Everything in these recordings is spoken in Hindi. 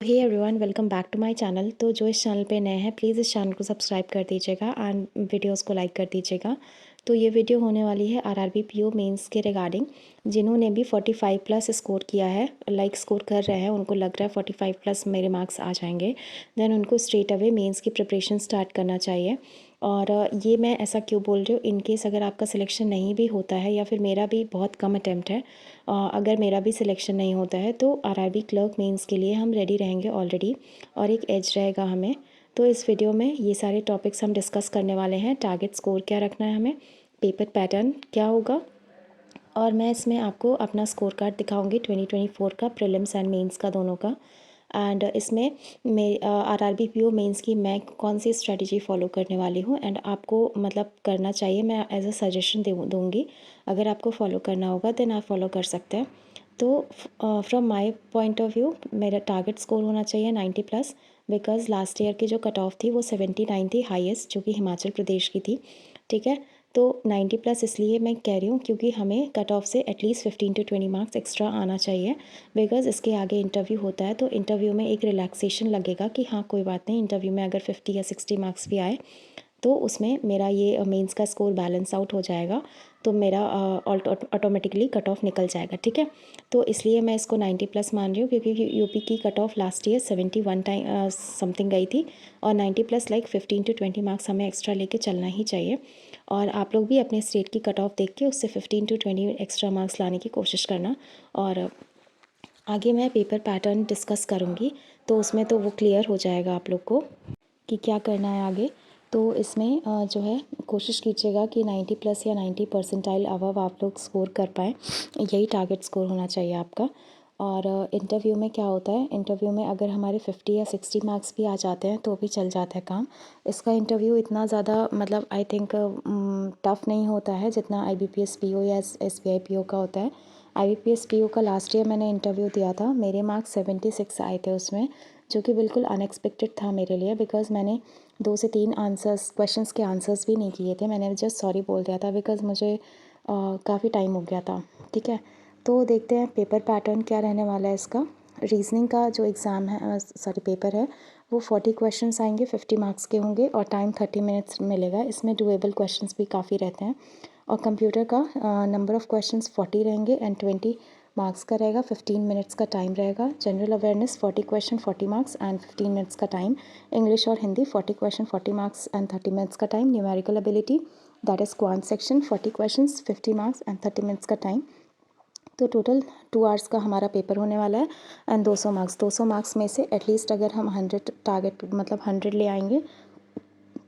Hey everyone, welcome back to my channel. तो जो इस चैनल पे नए हैं प्लीज़ इस चैनल को सब्सक्राइब कर दीजिएगा एंड वीडियोस को लाइक कर दीजिएगा। तो ये वीडियो होने वाली है आरआरबी पीओ मेंस के रिगार्डिंग। जिन्होंने भी 45 प्लस स्कोर किया है, लाइक स्कोर कर रहे हैं, उनको लग रहा है 45 प्लस मेरे मार्क्स आ जाएंगे, देन उनको स्ट्रेट अवे मेंस की प्रिपरेशन स्टार्ट करना चाहिए। और ये मैं ऐसा क्यों बोल रही हूँ, इन केस अगर आपका सिलेक्शन नहीं भी होता है या फिर मेरा भी बहुत कम अटैम्प्ट है, अगर मेरा भी सिलेक्शन नहीं होता है तो आरआरबी क्लर्क मेंस के लिए हम रेडी रहेंगे ऑलरेडी, और एक एज रहेगा हमें। तो इस वीडियो में ये सारे टॉपिक्स हम डिस्कस करने वाले हैं। टारगेट स्कोर क्या रखना है हमें, पेपर पैटर्न क्या होगा, और मैं इसमें आपको अपना स्कोर कार्ड दिखाऊंगी 2024 का, प्रीलिम्स एंड मेंस का दोनों का। एंड इसमें मैं आरआरबी पीओ मेंस की मैं कौन सी स्ट्रेटजी फॉलो करने वाली हूँ एंड आपको मतलब करना चाहिए, मैं एज अ सजेशन दूँगी। अगर आपको फॉलो करना होगा देन आप फॉलो कर सकते हैं। तो from my point of view मेरा टारगेट स्कोर होना चाहिए 90 प्लस, बिकॉज़ लास्ट ईयर की जो कट ऑफ थी वो 79 थी हाईएस्ट, जो कि हिमाचल प्रदेश की थी। ठीक है, तो 90 प्लस इसलिए मैं कह रही हूँ क्योंकि हमें कट ऑफ से एटलीस्ट 15 to 20 मार्क्स एक्स्ट्रा आना चाहिए, बिकॉज़ इसके आगे इंटरव्यू होता है। तो इंटरव्यू में एक रिलैक्सेशन लगेगा कि हाँ कोई बात नहीं, इंटरव्यू में अगर 50 या 60 मार्क्स भी आए तो उसमें मेरा ये मेंस का स्कोर बैलेंस आउट हो जाएगा, तो मेरा ऑटोमेटिकली कट ऑफ निकल जाएगा। ठीक है, तो इसलिए मैं इसको 90 प्लस मान रही हूँ, क्योंकि यूपी की cut off last year 71 time something गई थी, और 90 प्लस लाइक 15 to 20 मार्क्स हमें एक्स्ट्रा लेके चलना ही चाहिए। और आप लोग भी अपने स्टेट की कट ऑफ देख के उससे 15 to 20 एक्स्ट्रा मार्क्स लाने की कोशिश करना। और आगे मैं पेपर पैटर्न डिस्कस करूँगी, तो उसमें तो वो क्लियर हो जाएगा आप लोग को कि क्या करना है आगे। तो इसमें जो है कोशिश कीजिएगा कि 90 प्लस या 90 परसेंटाइल अबव आप लोग स्कोर कर पाएँ, यही टारगेट स्कोर होना चाहिए आपका। और इंटरव्यू में क्या होता है, इंटरव्यू में अगर हमारे 50 या 60 मार्क्स भी आ जाते हैं तो भी चल जाता है काम। इसका इंटरव्यू इतना ज़्यादा मतलब आई थिंक टफ़ नहीं होता है जितना IBPS PO या SBI PO का होता है। IBPS PO का लास्ट ईयर मैंने इंटरव्यू दिया था, मेरे मार्क्स 76 आए थे उसमें, जो कि बिल्कुल अनएक्सपेक्टेड था मेरे लिए, बिकॉज़ मैंने 2 से 3 आंसर्स क्वेश्चंस के आंसर्स भी नहीं किए थे। मैंने जस्ट सॉरी बोल दिया था बिकॉज़ मुझे काफ़ी टाइम हो गया था। ठीक है, तो देखते हैं पेपर पैटर्न क्या रहने वाला है इसका। रीजनिंग का जो एग्ज़ाम है, सॉरी पेपर है, वो 40 क्वेश्चंस आएंगे, 50 मार्क्स के होंगे और टाइम 30 मिनट्स मिलेगा। इसमें डुएबल क्वेश्चंस भी काफ़ी रहते हैं। और कंप्यूटर का नंबर ऑफ़ क्वेश्चंस 40 रहेंगे एंड 20 मार्क्स का रहेगा, 15 मिनट्स का टाइम रहेगा। General awareness 40 question 40 marks and 15 minutes का टाइम। इंग्लिश और Hindi 40 question 40 marks and 30 minutes का time. Numerical ability that is quant section 40 questions 50 marks and 30 minutes का टाइम। तो टोटल 2 आवर्स का हमारा पेपर होने वाला है एंड 200 मार्क्स में से एटलीस्ट अगर हम 100 टारगेट मतलब 100 ले आएंगे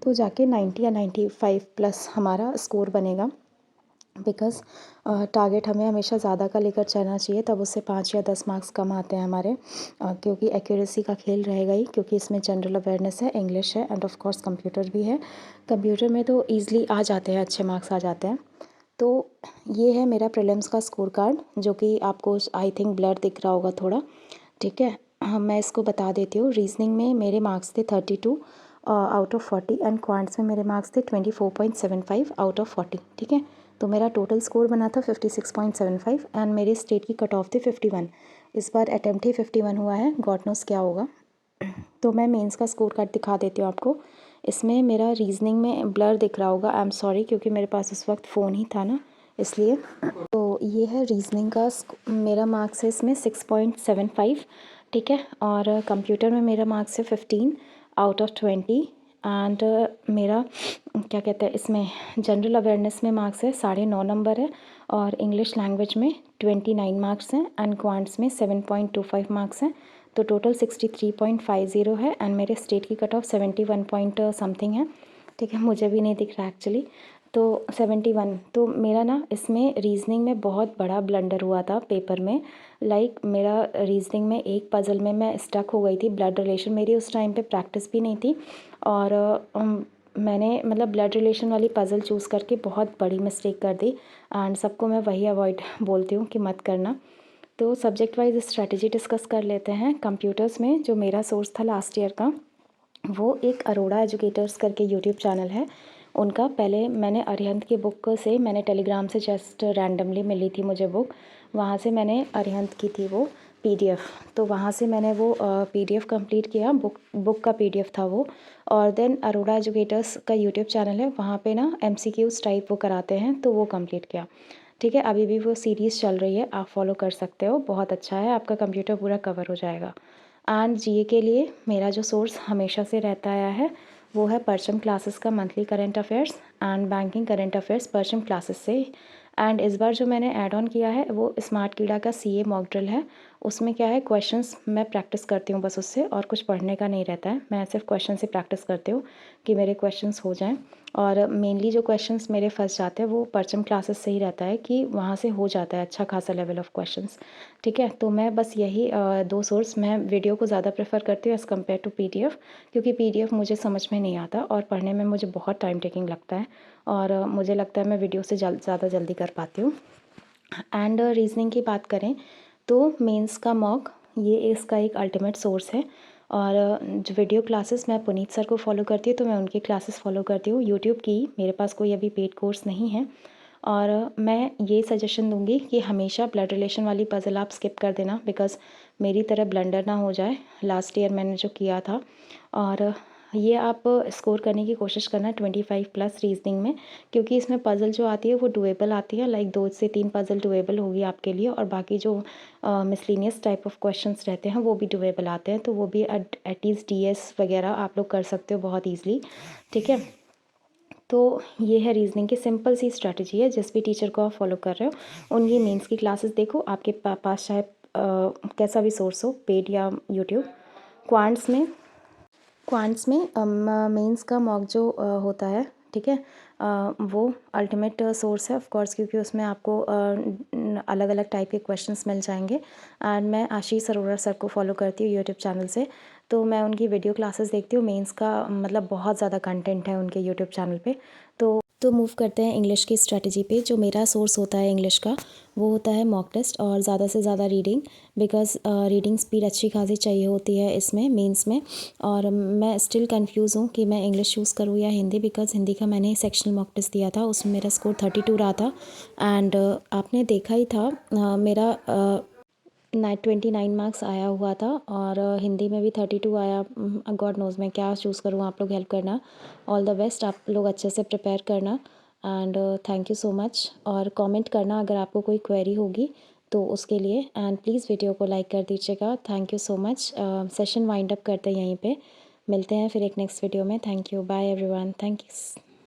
तो जाके 90 या 95 प्लस हमारा स्कोर बनेगा। बिकॉज़ टारगेट हमें हमेशा ज़्यादा का लेकर चलना चाहिए, तब उससे 5 या 10 मार्क्स कम आते हैं हमारे, क्योंकि एक्यूरेसी का खेल रहेगा ही, क्योंकि इसमें जनरल अवेयरनेस है, इंग्लिश है एंड ऑफ कोर्स कंप्यूटर भी है। कंप्यूटर में तो ईज़िली आ जाते हैं, अच्छे मार्क्स आ जाते हैं। तो ये है मेरा प्रीलिम्स का स्कोर कार्ड, जो कि आपको आई थिंक ब्लर दिख रहा होगा थोड़ा। ठीक है, मैं इसको बता देती हूँ। रीजनिंग में मेरे मार्क्स थे 32 आउट ऑफ 40 एंड क्वांट्स में मेरे मार्क्स थे 24.75 आउट ऑफ 40। ठीक है, तो मेरा टोटल स्कोर बना था 56.75 एंड मेरे स्टेट की कट ऑफ थी 51। इस बार अटैम्प्ट ही 51 हुआ है, गॉड नोस क्या होगा। तो मैं मेंस का स्कोर कार्ड दिखा देती हूँ आपको। इसमें मेरा रीजनिंग में ब्लर दिख रहा होगा, आई एम सॉरी, क्योंकि मेरे पास उस वक्त फ़ोन ही था ना, इसलिए। तो ये है रीजनिंग का मेरा मार्क्स है इसमें 6.75। ठीक है, और कंप्यूटर में मेरा मार्क्स है 15 आउट ऑफ 20 एंड मेरा क्या कहते हैं, इसमें जनरल अवेयरनेस में मार्क्स है 9.5 नंबर है, और इंग्लिश लैंग्वेज में 29 मार्क्स हैं एंड क्वांट्स में 7.25 मार्क्स हैं। तो टोटल 63.50 है एंड मेरे स्टेट की कट ऑफ 71 पॉइंट समथिंग है। ठीक है, मुझे भी नहीं दिख रहा एक्चुअली। तो 71, तो मेरा ना इसमें रीजनिंग में बहुत बड़ा ब्लंडर हुआ था पेपर में। लाइक मेरा रीजनिंग में एक पज़ल में मैं स्टक हो गई थी, ब्लड रिलेशन, मेरी उस टाइम पे प्रैक्टिस भी नहीं थी, और मैंने मतलब ब्लड रिलेशन वाली पज़ल चूज़ करके बहुत बड़ी मिस्टेक कर दी एंड सबको मैं वही अवॉइड बोलती हूँ कि मत करना। तो सब्जेक्ट वाइज स्ट्रैटेजी डिस्कस कर लेते हैं। कंप्यूटर्स में जो मेरा सोर्स था लास्ट ईयर का, वो एक अरोड़ा एजुकेटर्स करके यूट्यूब चैनल है उनका। पहले मैंने अरिहंत की बुक से, मैंने टेलीग्राम से जस्ट रैंडमली मिली थी मुझे बुक, वहाँ से मैंने अरिहंत की थी वो, PDF। तो वहाँ से मैंने वो PDF कंप्लीट किया, बुक का PDF था वो। और देन अरोड़ा एजुकेटर्स का यूट्यूब चैनल है, वहाँ पे ना MCQs टाइप वो कराते हैं, तो वो कंप्लीट किया। ठीक है, अभी भी वो सीरीज़ चल रही है, आप फॉलो कर सकते हो, बहुत अच्छा है, आपका कंप्यूटर पूरा कवर हो जाएगा। एंड GA के लिए मेरा जो सोर्स हमेशा से रहता आया है वो है परचम क्लासेस का monthly current affairs and banking current affairs परचम क्लासेस से। एंड इस बार जो मैंने ऐड ऑन किया है वो स्मार्ट कीड़ा का CA मॉक ड्रिल है। उसमें क्या है, क्वेश्चंस मैं प्रैक्टिस करती हूँ बस उससे, और कुछ पढ़ने का नहीं रहता है, मैं सिर्फ क्वेश्चन से प्रैक्टिस करती हूँ कि मेरे क्वेश्चंस हो जाएं। और मेनली जो क्वेश्चंस मेरे फंस जाते हैं वो परचम क्लासेस से ही रहता है कि वहाँ से हो जाता है अच्छा खासा लेवल ऑफ क्वेश्चंस। ठीक है, तो मैं बस यही 2 सोर्स, मैं वीडियो को ज़्यादा प्रेफर करती हूँ एज़ कम्पेयर टू PDF, क्योंकि PDF मुझे समझ में नहीं आता और पढ़ने में मुझे बहुत टाइम टेकिंग लगता है, और मुझे लगता है मैं वीडियो से ज़्यादा जल्दी कर पाती हूँ। एंड रीजनिंग की बात करें तो मेंस का मॉक ये इसका एक अल्टीमेट सोर्स है। और जो वीडियो क्लासेस मैं पुनीत सर को फॉलो करती हूँ, तो मैं उनकी क्लासेस फॉलो करती हूँ यूट्यूब की। मेरे पास कोई अभी पेड कोर्स नहीं है। और मैं ये सजेशन दूंगी कि हमेशा ब्लड रिलेशन वाली पज़ल आप स्किप कर देना, बिकॉज़ मेरी तरह ब्लंडर ना हो जाए लास्ट ईयर मैंने जो किया था। और ये आप स्कोर करने की कोशिश करना 25+ रीजनिंग में, क्योंकि इसमें पज़ल जो आती है वो डुएबल आती है, लाइक 2 से 3 पज़ल डुएबल होगी आपके लिए, और बाकी जो मिसलिनियस टाइप ऑफ क्वेश्चंस रहते हैं वो भी डुएबल आते हैं, तो वो भी एटलीस्ट DS वगैरह आप लोग कर सकते हो बहुत ईजिली। ठीक है, तो ये है रीजनिंग की सिंपल सी स्ट्रैटेजी है। जिस भी टीचर को आप फॉलो कर रहे हो उनकी मेंस की क्लासेस देखो, आपके पास चाहे कैसा भी सोर्स हो, पेड या यूट्यूब। क्वांट्स में मेंस का मॉक जो होता है, ठीक है, वो अल्टीमेट सोर्स है ऑफ कोर्स, क्योंकि उसमें आपको अलग अलग टाइप के क्वेश्चंस मिल जाएंगे। एंड मैं आशीष अरोड़ा सर को फॉलो करती हूँ यूट्यूब चैनल से, तो मैं उनकी वीडियो क्लासेस देखती हूँ। मेंस का मतलब बहुत ज़्यादा कंटेंट है उनके यूट्यूब चैनल पे। तो मूव करते हैं इंग्लिश की स्ट्रेटजी पे। जो मेरा सोर्स होता है इंग्लिश का वो होता है मॉक टेस्ट और ज़्यादा से ज़्यादा रीडिंग, बिकॉज़ रीडिंग स्पीड अच्छी खासी चाहिए होती है इसमें मेंस में। और मैं स्टिल कंफ्यूज हूँ कि मैं इंग्लिश चूज़ करूँ या हिंदी, बिकॉज़ हिंदी का मैंने सेक्शनल मॉक टेस्ट दिया था, उसमें मेरा स्कोर 32 रहा था। एंड आपने देखा ही था मेरा 29 मार्क्स आया हुआ था, और हिंदी में भी 32 आया। गॉड नोज़ मैं क्या चूज़ करूँ, आप लोग हेल्प करना। ऑल द बेस्ट, आप लोग अच्छे से प्रिपेयर करना। And thank you so much, और कमेंट करना अगर आपको कोई क्वेरी होगी तो उसके लिए। एंड प्लीज़ वीडियो को लाइक कर दीजिएगा। Thank you so much. Session wind up करते हैं यहीं पे, मिलते हैं फिर एक नेक्स्ट वीडियो में। Thank you, bye everyone, thank you.